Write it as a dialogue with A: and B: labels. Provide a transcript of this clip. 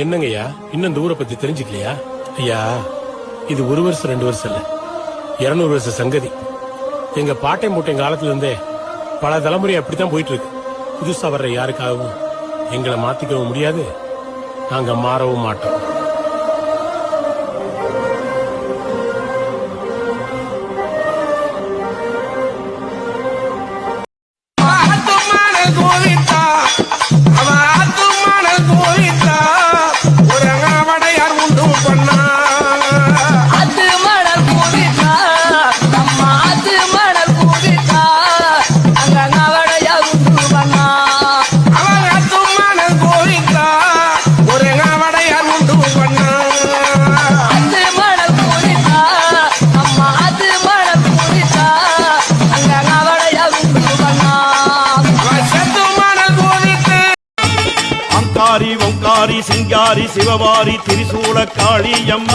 A: என்னங்கய்யா இன்னும் இந்த ஊரை பத்தி தெரிஞ்சுக்கலையா? ஐயா, இது 1 வருஷம் 2 வருஷம் இல்ல, 200 வருஷ சங்கதி. எங்க பாட்டை மூட்டை காலத்துல இருந்தே பல தலைமுறை அப்படித்தான் போயிட்டு இருக்கு. புதுசா வர்ற யாருக்காகவும் எங்களை மாத்திக்கவும் முடியாது, நாங்க மாறவும் மாட்டோம்.
B: ஓங்காரி சிங்காரி சிவவாரி திரிசூல காளியம்மா